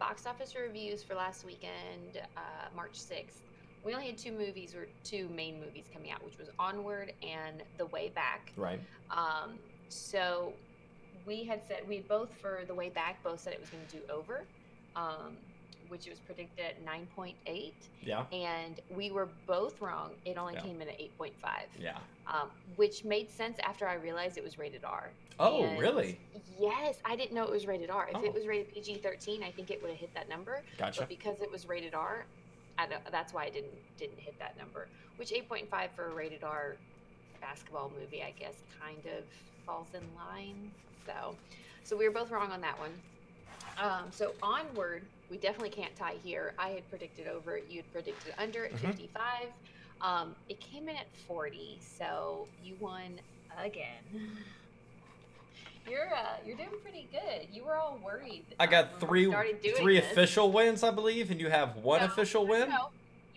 box office reviews for last weekend, March 6th. We only had two main movies coming out, which was Onward and The Way Back. Right. So we had said, we both, for The Way Back, both said it was going to do over, which it was predicted at 9.8. Yeah. And we were both wrong. It only came in at 8.5. Yeah. Which made sense after I realized it was rated R. Oh, really? Yes, I didn't know it was rated R. If it was rated PG-13, I think it would have hit that number. Gotcha. But because it was rated R, that's why I didn't hit that number. Which 8.5 for a rated R basketball movie, I guess, kind of falls in line. So we were both wrong on that one. So Onward, we definitely can't tie here. I had predicted over, you had predicted under at 55. It came in at 40, so you won again. You're doing pretty good. You were all worried. I got three official wins, I believe, and you have one official win? No.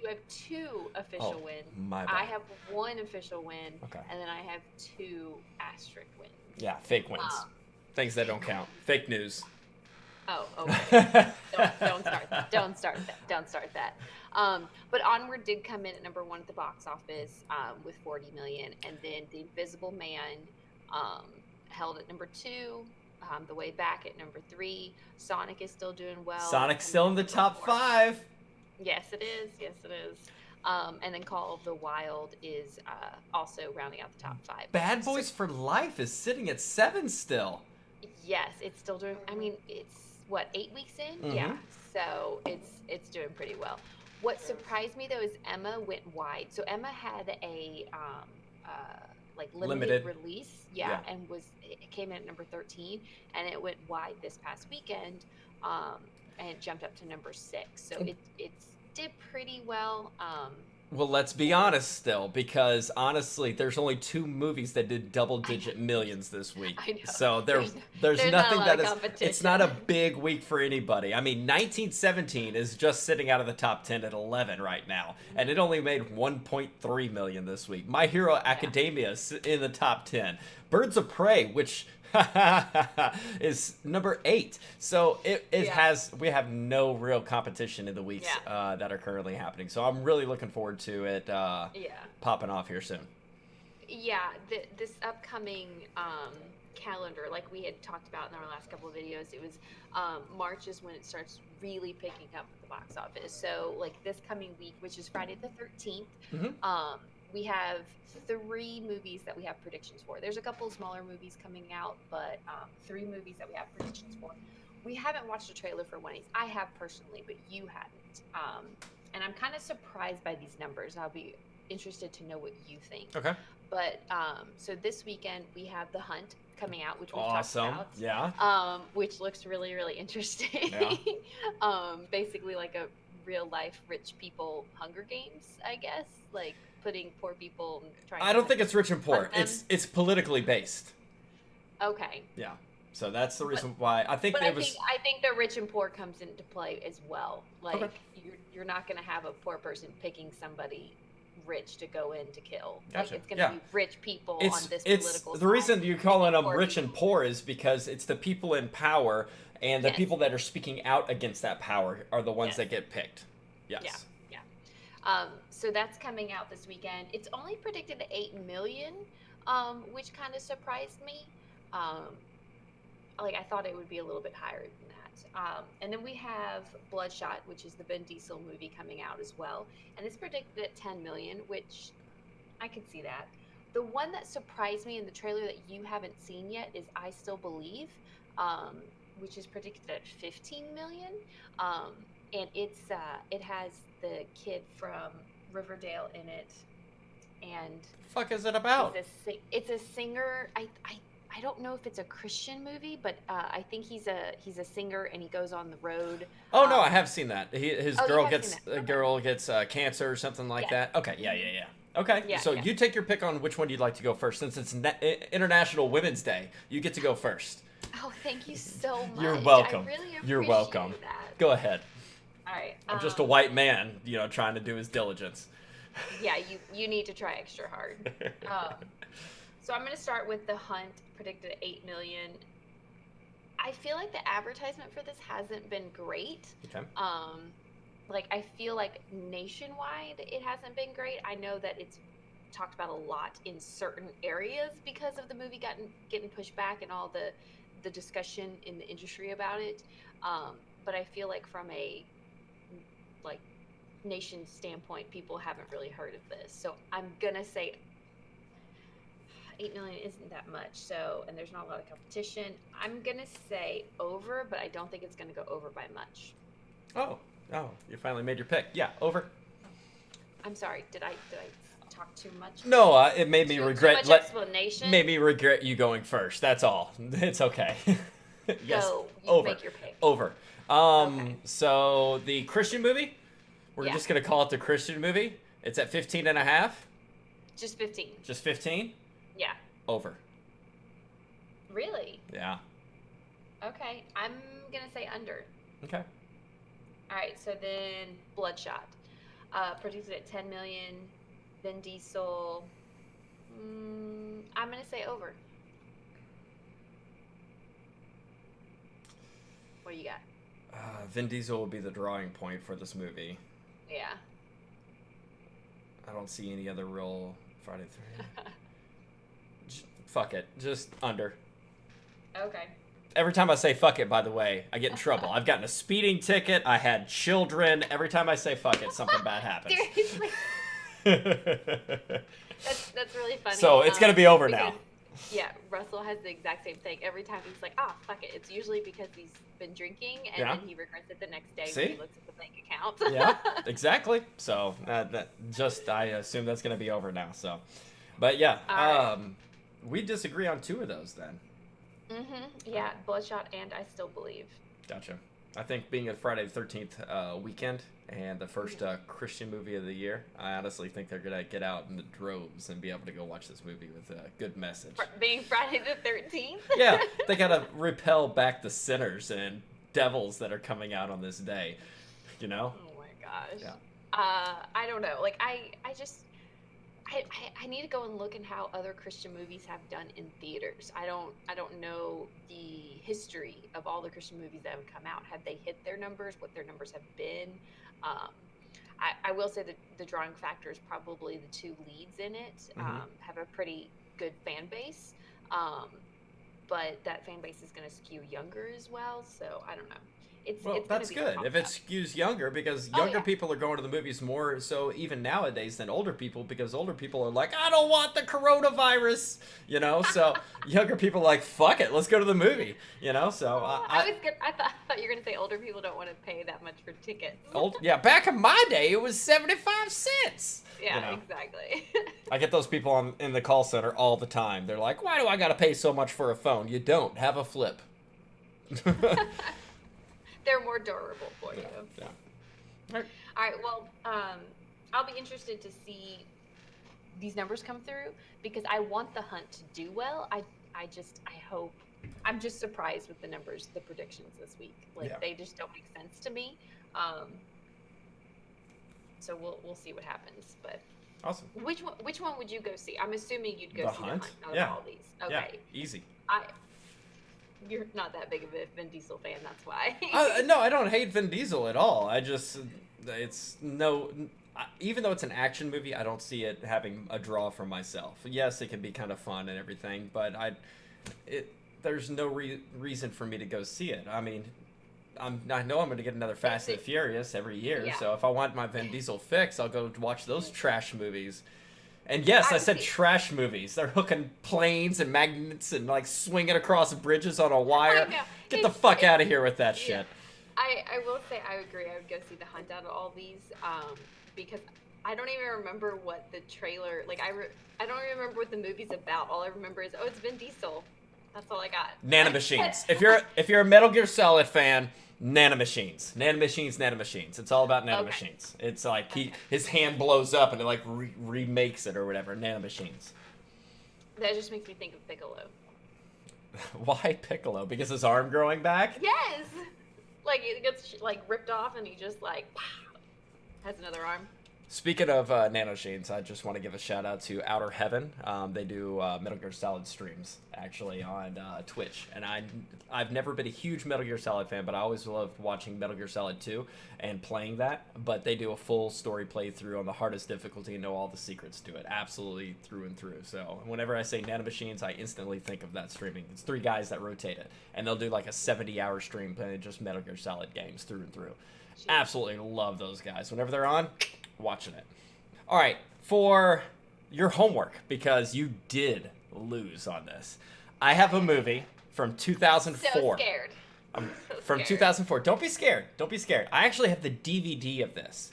You have two official wins. My bad. I have one official win, okay, and then I have two asterisk wins. Yeah, fake wins. Things that don't count. Fake news. Oh, okay. don't start that. Don't start that. But Onward did come in at number 1 at the box office with 40 million, and then The Invisible Man held at number 2. The Way Back at number 3. Sonic is still doing well. Sonic's still in the top 5. Yes, it is. Yes, it is. And then Call of the Wild is also rounding out the top 5. Bad Boys for Life is sitting at 7 still. Yes, it's still doing. I mean, it's what, 8 weeks in? Mm-hmm. Yeah, so it's doing pretty well. What surprised me though is Emma went wide. So Emma had a like limited release, and it came in at number 13, and it went wide this past weekend, and it jumped up to number 6. So it did pretty well. Well, let's be honest still, because honestly, there's only 2 movies that did double-digit millions this week. I know. So there's nothing that is. It's not a big week for anybody. I mean, 1917 is just sitting out of the top 10 at 11 right now, and it only made 1.3 million this week. My Hero Academia is in the top 10. Birds of Prey, which is number 8. So we have no real competition in the weeks that are currently happening. So I'm really looking forward to it popping off here soon. Yeah, this upcoming calendar, like we had talked about in our last couple of videos, it was March is when it starts really picking up at the box office. So like this coming week, which is Friday the 13th, we have 3 movies that we have predictions for. There's a couple smaller movies coming out, but 3 movies that we have predictions for. We haven't watched a trailer for one of these. I have personally, but you hadn't. And I'm kind of surprised by these numbers. I'll be interested to know what you think. Okay. But so this weekend we have The Hunt coming out, which we've awesome. talked about. Yeah. Which looks really, really interesting. Yeah. Basically like a real life rich people Hunger Games, I guess. Like putting poor people and trying. I don't think it's rich and poor. It's politically based. Okay. Yeah. So that's the reason why I think I think the rich and poor comes into play as well. Like you're not going to have a poor person picking somebody rich to go in to kill. Gotcha. Like it's going to be rich people on this political side. The reason you're calling them rich and poor is because it's the people in power, and the people that are speaking out against that power are the ones that get picked. Yes. Yeah. So that's coming out this weekend. It's only predicted at 8 million, which kind of surprised me. Like I thought it would be a little bit higher than that. And then we have Bloodshot, which is the Vin Diesel movie coming out as well, and it's predicted at 10 million, which I could see that. The one that surprised me in the trailer that you haven't seen yet is I Still Believe, which is predicted at 15 million. And it has the kid from Riverdale in it, and fuck is it about? It's a singer. I don't know if it's a Christian movie, but I think he's a singer and he goes on the road. Oh no, I have seen that. His girl gets cancer or something like that. Okay, yeah. Okay, so you take your pick on which one you'd like to go first. Since it's International Women's Day, you get to go first. Oh, thank you so much. You're welcome. I really appreciate You're welcome. That. Go ahead. All right. I'm just a white man, trying to do his diligence. Yeah, you need to try extra hard. So I'm going to start with The Hunt, predicted at 8 million. I feel like the advertisement for this hasn't been great. Okay. Like I feel like nationwide it hasn't been great. I know that it's talked about a lot in certain areas because of the movie getting pushed back and all the discussion in the industry about it. But I feel like from a like nation standpoint, people haven't really heard of this. So I'm gonna say 8 million isn't that much. So, and there's not a lot of competition. I'm gonna say over, but I don't think it's gonna go over by much. Oh, you finally made your pick. Yeah, over. I'm sorry. Did I talk too much? No, it made me regret. Too much explanation. Made me regret you going first. That's all. It's okay. Yes. So over. Make your pick. Over. Okay. So the Christian movie. We're just gonna call it the Christian movie. It's at 15.5. Just 15. Just 15. Yeah. Over. Really? Yeah. Okay. I'm gonna say under. Okay. All right. So then Bloodshot, produced at 10 million. Vin Diesel. I'm gonna say over. What do you got? Vin Diesel will be the drawing point for this movie. Yeah. I don't see any other real Friday 3. Fuck it. Just under. Okay. Every time I say fuck it, by the way, I get in trouble. I've gotten a speeding ticket. I had children. Every time I say fuck it, something bad happens. Seriously? That's really funny. So it's going to be over now. Yeah, Russell has the exact same thing. Every time he's like, fuck it. It's usually because he's been drinking, and then he regrets it the next day when he looks at the bank account. Yeah, exactly. So I assume that's going to be over now. So, but yeah, right. We disagree on 2 of those then. Yeah, Bloodshot and I Still Believe. Gotcha. I think being a Friday the 13th weekend and the first Christian movie of the year, I honestly think they're going to get out in the droves and be able to go watch this movie with a good message. Being Friday the 13th? Yeah, they got to repel back the sinners and devils that are coming out on this day, you know? Oh my gosh. Yeah. I don't know. Like, I need to go and look at how other Christian movies have done in theaters. I don't know the history of all the Christian movies that have come out. Have they hit their numbers? What their numbers have been? I will say that the drawing factor is probably the 2 leads in it have a pretty good fan base, but that fan base is going to skew younger as well. So I don't know. It's that's good if it skews younger, because younger people are going to the movies more so even nowadays than older people, because older people are like, I don't want the coronavirus, you know. So younger people are like, fuck it, let's go to the movie, you know. So I thought you were gonna say older people don't want to pay that much for tickets. Yeah, back in my day it was 75 cents. Yeah, you know? Exactly. I get those people in the call center all the time. They're like, why do I gotta pay so much for a phone? You don't have a flip. They're more durable for you. Yeah. All right. Well, I'll be interested to see these numbers come through, because I want The Hunt to do well. I hope. I'm just surprised with the numbers, the predictions this week. Like they just don't make sense to me. So we'll see what happens. But awesome. Which one would you go see? I'm assuming you'd go The see Hunt? The Hunt out of all these. Okay. Yeah, easy. You're not that big of a Vin Diesel fan, that's why. No, I don't hate Vin Diesel at all. Even though it's an action movie, I don't see it having a draw for myself. Yes, it can be kind of fun and everything, but there's no reason for me to go see it. I mean, I know I'm going to get another Fast and Furious every year, so if I want my Vin Diesel fix, I'll go watch those trash movies. And yes, I said trash movies. They're hooking planes and magnets and like swinging across bridges on a wire. Get the fuck out of here with that shit. I will say I agree. I would go see The Hunt out of all these, because I don't even remember what the trailer, like I don't even remember what the movie's about. All I remember is, it's Vin Diesel. That's all I got. Nanomachines. If you're a Metal Gear Solid fan, nanomachines. It's all about nanomachines. Okay. It's like his hand blows up and it like remakes it or whatever. Nanomachines. That just makes me think of Piccolo. Why Piccolo? Because his arm growing back? Yes. Like it gets like ripped off and he just like has another arm. Speaking of Nanosheens, I just want to give a shout out to Outer Heaven. They do Metal Gear Solid streams actually on Twitch, and I've never been a huge Metal Gear Solid fan, but I always loved watching Metal Gear Solid 2 and playing that. But they do a full story playthrough on the hardest difficulty and know all the secrets to it, absolutely through and through. So whenever I say Nanomachines, I instantly think of that streaming. It's 3 guys that rotate it, and they'll do like a 70-hour stream playing just Metal Gear Solid games through and through. Jeez. Absolutely love those guys. Whenever they're on, watching it. All right, for your homework, because you did lose on this, I have a movie from 2004. So scared. From 2004. Don't be scared. Don't be scared. I actually have the DVD of this.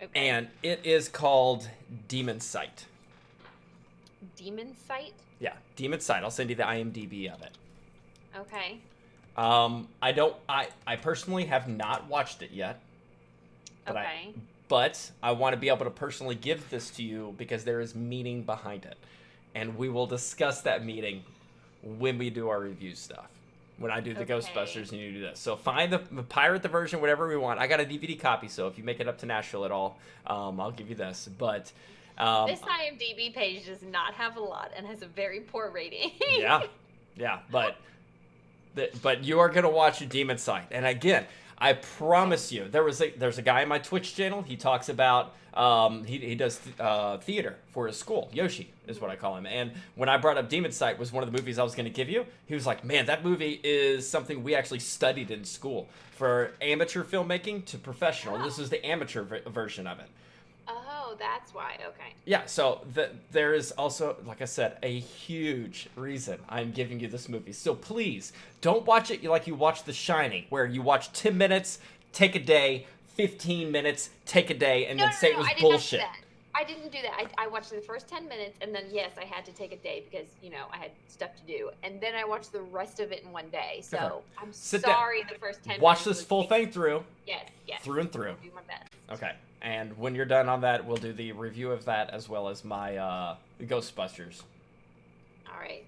Okay. And it is called Demon Sight. Demon Sight? Yeah, Demon Sight. I'll send you the IMDb of it. Okay. I personally have not watched it yet. But I want to be able to personally give this to you because there is meaning behind it. And we will discuss that meaning when we do our review stuff. When I do the Ghostbusters and you do this. So find the pirate the version, whatever we want. I got a DVD copy, so if you make it up to Nashville at all, I'll give you this. But this IMDb page does not have a lot and has a very poor rating. yeah, but you are gonna watch Demon Sight, and again, I promise you, there's a guy on my Twitch channel. He talks about he does theater for his school. Yoshi is what I call him. And when I brought up Demon Sight was one of the movies I was going to give you, he was like, "Man, that movie is something we actually studied in school for amateur filmmaking to professional. This is the amateur version of it." Oh, that's why. Okay. Yeah, so there is also, like I said, a huge reason I'm giving you this movie. So please, don't watch it like you watch The Shining, where you watch 10 minutes, take a day, 15 minutes, take a day, and then say it was bullshit. I didn't do that. I watched the first 10 minutes, and then, yes, I had to take a day because, I had stuff to do. And then I watched the rest of it in one day. So I'm sorry the first 10 minutes. Watch this full thing through. Yes. Through and through. I'll do my best. Okay. And when you're done on that, we'll do the review of that as well as my Ghostbusters. All right.